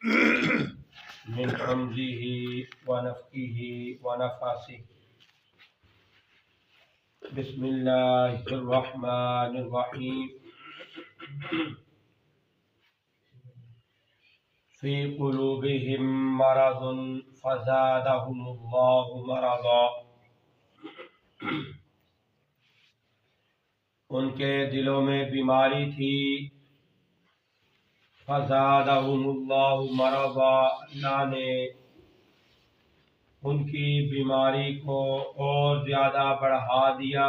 من حمزه ونفخه ونفاسه بسم الله الرحمن الرحيم في قلوبهم مرض فزادهم الله مرضا ان کے دلوں میں بیماری تھی فزادهم اللہ مرضا اللہ نے ان کی بیماری کو اور زیادہ بڑھا دیا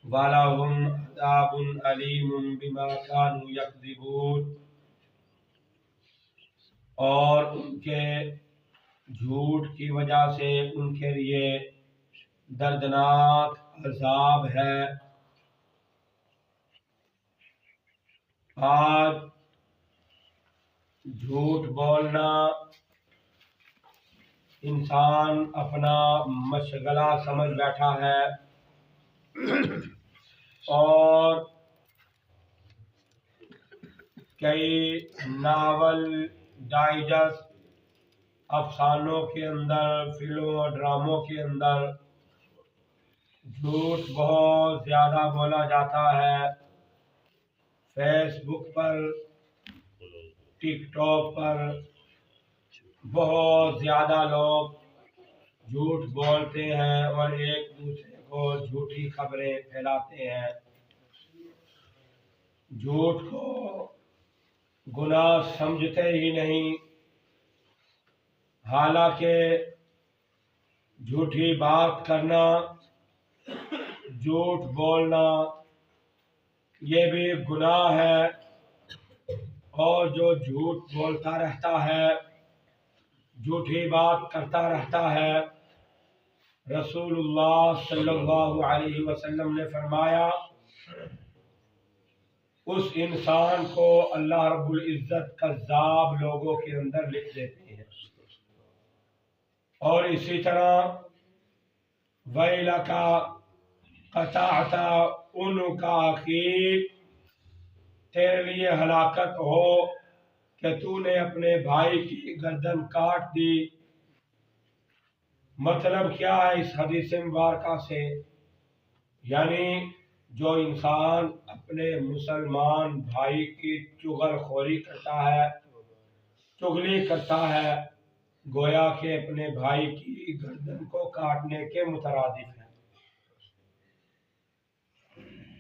وَلَهُمْ عَذَابٌ أَلِيمٌ بِمَا كَانُوا يَكْذِبُونَ اور ان کے جھوٹ کی وجہ سے ان کے لیے دردناک عذاب ہے۔ آج جھوٹ بولنا انسان اپنا مشغلہ سمجھ بیٹھا ہے اور کئی ناول ڈائجسٹ افسانوں کے اندر فلموں اور ڈراموں کے اندر جھوٹ بہت زیادہ بولا جاتا ہے۔ فیس بک پر ٹک ٹاک پر بہت زیادہ لوگ جھوٹ بولتے ہیں اور ایک دوسرے کو جھوٹی خبریں پھیلاتے ہیں، جھوٹ کو گناہ سمجھتے ہی نہیں، حالانکہ جھوٹی بات کرنا، جھوٹ بولنا یہ بھی گناہ ہے، اور جو جھوٹ بولتا رہتا ہے، جھوٹی بات کرتا رہتا ہے، رسول اللہ صلی اللہ علیہ وسلم نے فرمایا اس انسان کو اللہ رب العزت کذاب لوگوں کے اندر لکھ دیتے ہیں۔ اور اسی طرح وَيْلَكَ قَطَعْتَ عُنُقَ أَخِيكَ، تیرے لیے ہلاکت ہو کہ تو نے اپنے بھائی کی گردن کاٹ دی۔ مطلب کیا ہے اس حدیث مبارکہ سے؟ یعنی جو انسان اپنے مسلمان بھائی کی چغل خوری کرتا ہے، چغلی کرتا ہے، گویا کہ اپنے بھائی کی گردن کو کاٹنے کے مترادف ہے۔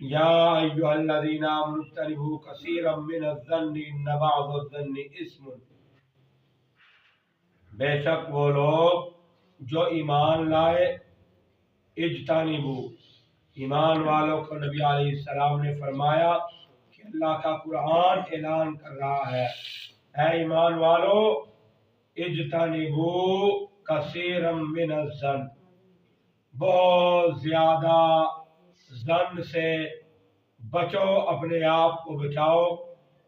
یا ایھا الذین آمنوا اجتنبوا کثیرا من الظن ان بعض الظن اثم، بے شک وہ لوگ جو ایمان لائے، اجتنبوا، ایمان والوں کو نبی علیہ السلام نے فرمایا کہ اللہ کا قرآن اعلان کر رہا ہے، اے ایمان والو اجتنبوا کثیرا من الظن، بہت زیادہ ظن سے بچو، اپنے آپ کو بچاؤ،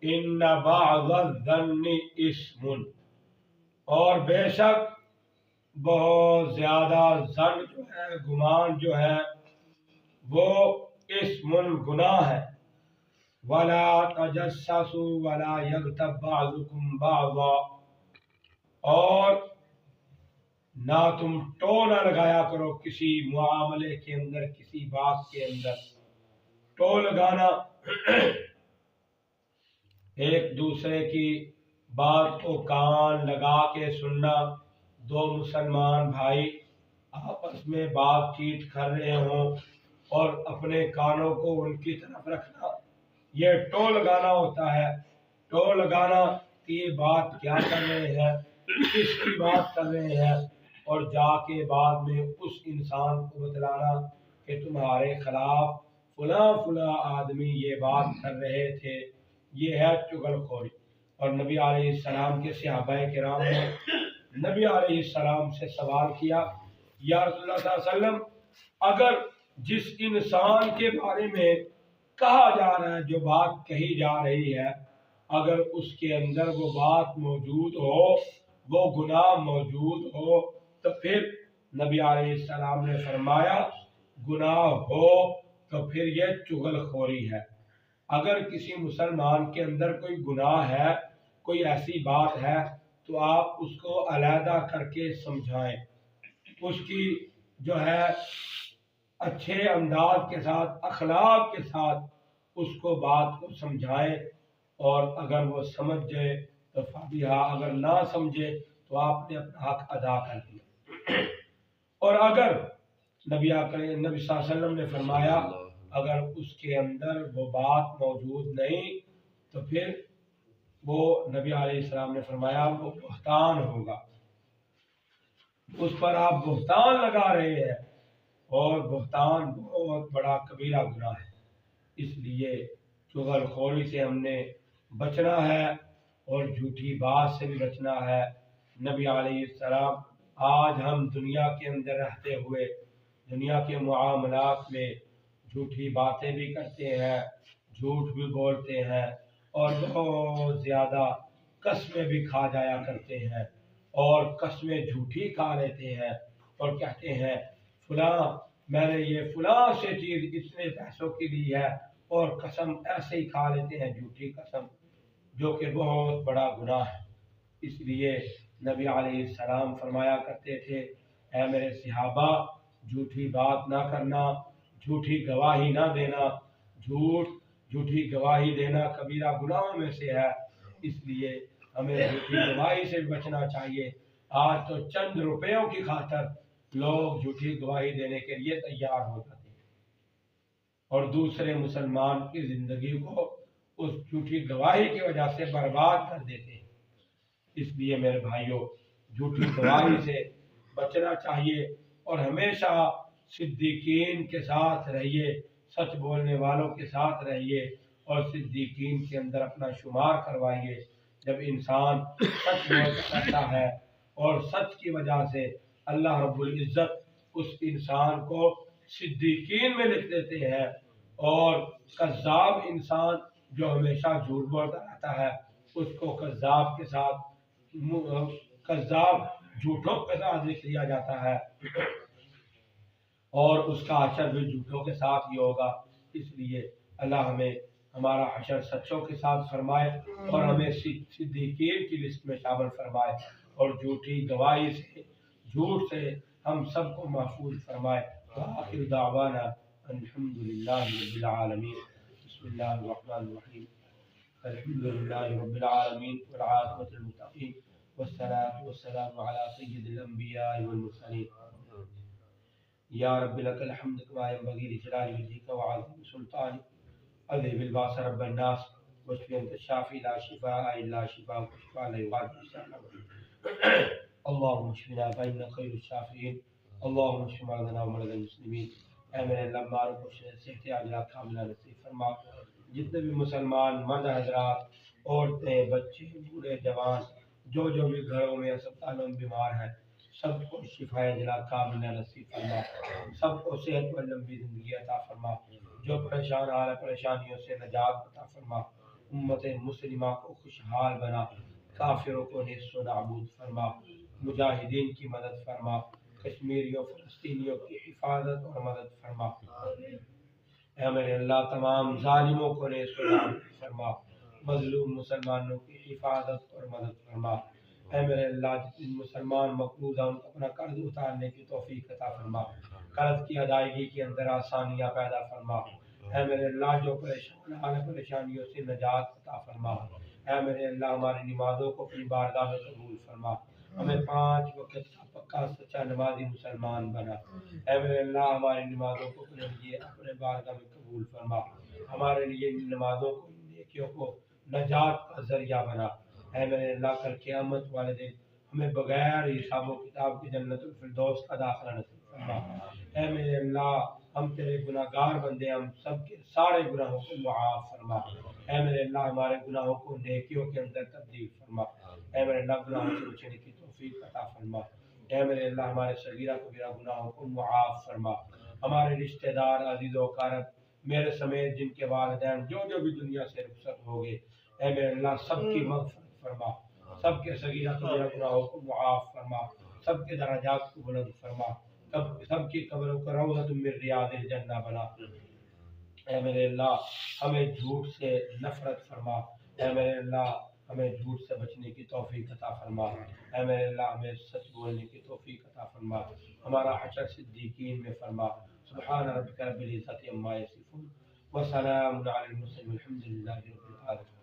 ان بعض الظن اثم، اور بے شک بہت زیادہ ظن جو ہے، گمان جو ہے وہ اثم گناہ ہے۔ ولا تجسسوا ولا یغتب بعضکم بعضا، اور نہ تم ٹو نہ لگایا کرو کسی معاملے کے اندر، کسی بات کے اندر۔ ٹو لگانا ایک دوسرے کی بات کو کان لگا کے سننا، دو مسلمان بھائی آپس میں بات چیت کر رہے ہوں اور اپنے کانوں کو ان کی طرف رکھنا، یہ ٹو لگانا ہوتا ہے۔ ٹو لگانا کہ یہ بات کیا کر رہے ہیں، کس کی بات کر رہے ہیں، اور جا کے بعد میں اس انسان کو بتلانا کہ تمہارے خلاف فلاں فلاں آدمی یہ بات کر رہے تھے، یہ ہے چغل خوری۔ اور نبی علیہ السلام کے صحابہ کرام نے نبی علیہ السلام سے سوال کیا، یا رسول اللہ صلی اللہ علیہ وسلم، اگر جس انسان کے بارے میں کہا جا رہا ہے، جو بات کہی جا رہی ہے، اگر اس کے اندر وہ بات موجود ہو، وہ گناہ موجود ہو، تو پھر نبی علیہ السلام نے فرمایا گناہ ہو تو پھر یہ چغل خوری ہے۔ اگر کسی مسلمان کے اندر کوئی گناہ ہے کوئی ایسی بات ہے تو آپ اس کو علیحدہ کر کے سمجھائیں، اس کی جو ہے اچھے انداز کے ساتھ، اخلاق کے ساتھ اس کو بات کو سمجھائیں، اور اگر وہ سمجھ جائے تو فاتحہ، اگر نہ سمجھے تو آپ نے اپنا حق ادا کر دیا۔ اور اگر نبی صلی اللہ علیہ وسلم نے فرمایا اگر اس کے اندر وہ بات موجود نہیں تو پھر وہ نبی علیہ السلام نے فرمایا وہ بہتان ہوگا، اس پر آپ بہتان لگا رہے ہیں، اور بہتان بہت بڑا کبیرہ گناہ ہے۔ اس لیے چغل خوری سے ہم نے بچنا ہے اور جھوٹی بات سے بھی بچنا ہے۔ نبی علیہ السلام، آج ہم دنیا کے اندر رہتے ہوئے دنیا کے معاملات میں جھوٹی باتیں بھی کرتے ہیں، جھوٹ بھی بولتے ہیں، اور بہت زیادہ قسمیں بھی کھا جایا کرتے ہیں، اور قسمیں جھوٹی کھا لیتے ہیں، اور کہتے ہیں فلاں میں نے یہ فلاں سے چیز اتنے پیسوں کی لی ہے، اور قسم ایسے ہی کھا لیتے ہیں، جھوٹی قسم، جو کہ بہت بڑا گناہ ہے۔ اس لیے نبی علیہ السلام فرمایا کرتے تھے اے میرے صحابہ، جھوٹی بات نہ کرنا، جھوٹی گواہی نہ دینا، جھوٹی گواہی دینا کبیرہ گناہوں میں سے ہے۔ اس لیے ہمیں جھوٹی گواہی سے بچنا چاہیے۔ آج تو چند روپیوں کی خاطر لوگ جھوٹی گواہی دینے کے لیے تیار ہو جاتے ہیں، اور دوسرے مسلمان کی زندگی کو اس جھوٹی گواہی کی وجہ سے برباد کر دیتے ہیں۔ اس لیے میرے بھائیوں، جھوٹی گواہی سے بچنا چاہیے، اور ہمیشہ صدیقین کے ساتھ رہیے، سچ بولنے والوں کے ساتھ رہیے، اور صدیقین کے اندر اپنا شمار کروائیے۔ جب انسان سچ بولتا رہتا ہے اور سچ کی وجہ سے اللہ رب العزت اس انسان کو صدیقین میں لکھ دیتے ہیں، اور کذاب انسان جو ہمیشہ جھوٹ بولتا رہتا ہے اس کو کذاب کے ساتھ، کذاب جھوٹوں کے ساتھ لکھ دیا جاتا ہے، اور اس کا حشر بھی جھوٹوں کے ساتھ ہی ہوگا۔ اس لیے اللہ ہمیں ہمارا حشر سچوں کے ساتھ فرمائے، اور ہمیں صدیقین کی لسٹ میں شامل فرمائے، اور جھوٹی گواہی سے، جھوٹ سے ہم سب کو محفوظ فرمائے۔ وآخر دعوانا الحمد للہ رب العالمین۔ بسم اللہ الرحمن الرحیم۔ الحمد للہ رب العالمین والعاقبۃ للمتقین، والصلاة والسلام علی سید الانبیاء والمرسلین۔ یا رب لک الحمد کما ینبغی لجلال وجہک وعظیم سلطانک، اذهب الباس رب الناس واشف انت الشافی لا شفاء الا شفاءک شفاء لا یغادر سقما۔ اللهم اشفنا فإنك خير الشافعين، اللهم اشف مرضنا ومرضى المسلمين۔ اے میرے اللہ، بیماروں کو صحت عاجلہ کاملہ نصیب فرما۔ جتنے بھی مسلمان مرد حضرات، عورتیں، بچے، بوڑھے، جوان، جو بھی گھروں میں اسپتالوں میں بیمار ہیں، سب کو شفا عاجلہ کاملہ نصیب فرما، سب کو صحت و لمبی زندگی عطا فرما، جو پریشان حال ہے پریشانیوں سے نجات عطا فرما، امت مسلمہ کو خوشحال بنا، کافروں کو نیست و نابود فرما، مجاہدین کی مدد فرما، کشمیریوں فلسطینیوں کی حفاظت اور مدد فرما۔ اے میرے اللہ، تمام ظالموں کو نیست و نابود فرما، مظلوم مسلمانوں کی حفاظت اور مدد فرما۔ اے میرے اللہ، جتنے مسلمان مقروض ہیں ان کو اپنا قرض اتارنے کی توفیق عطا فرما، قرض کی ادائیگی کے اندر آسانیاں پیدا فرما۔ اے میرے اللہ، جو پریشان حال ہے پریشانیوں سے نجات عطا فرما۔ اے میرے اللہ، ہماری نمازوں کو اپنی بارگاہ میں قبول فرما، ہمیں 5 وقت کا پکا سچا نمازی مسلمان بنا۔ اے میرے اللہ، ہماری نمازوں کو اپنے لیے اپنے بارگاہ میں قبول فرما، ہمارے لیے ان نمازوں کو، ان نیکیوں کو نجات کا ذریعہ بنا۔ اے میرے اللہ، کل قیامت والے دن ہمیں بغیر حساب و کتاب کی جنت الفردوس کا داخلہ نصیب فرما۔ اے میرے اللہ، ہم تیرے گناہگار بندے، ہم سب کے سارے گناہوں کو معاف فرما۔ اے میرے اللہ، ہمارے گناہوں کو نیکیوں کے اندر تبدیل فرما۔ اے میرے اللہ، گناہوں سے بچنے کی توفیق عطا فرما۔ اے میرے اللہ، ہمارے صغیرہ کبیرہ گناہوں کو معاف فرما۔ ہمارے رشتہ دار، عزیز و اقارب، میرے سمیت جن کے والدین جو بھی دنیا سے رخصت ہو گئے، اے میرے اللہ سب کی مغفرت فرما، سب کے صغیرہ کبیرہ گناہوں کو معاف فرما، سب کے درجات کو بلند فرما، سب کی قبروں کو روضۃ من ریاض الجنہ بنا۔ اے میرے اللہ، ہمیں جھوٹ سے نفرت فرما۔ اے میرے اللہ، ہمیں جھوٹ سے بچنے کی توفیق عطا فرما، اے میرے اللہ ہمیں سچ بولنے کی توفیق عطا فرما، ہمارا حشر صدیقین میں فرما۔ سبحان ربک رب العزت عما یصفون وسلام علی المرسلین والحمد للہ رب العالمین۔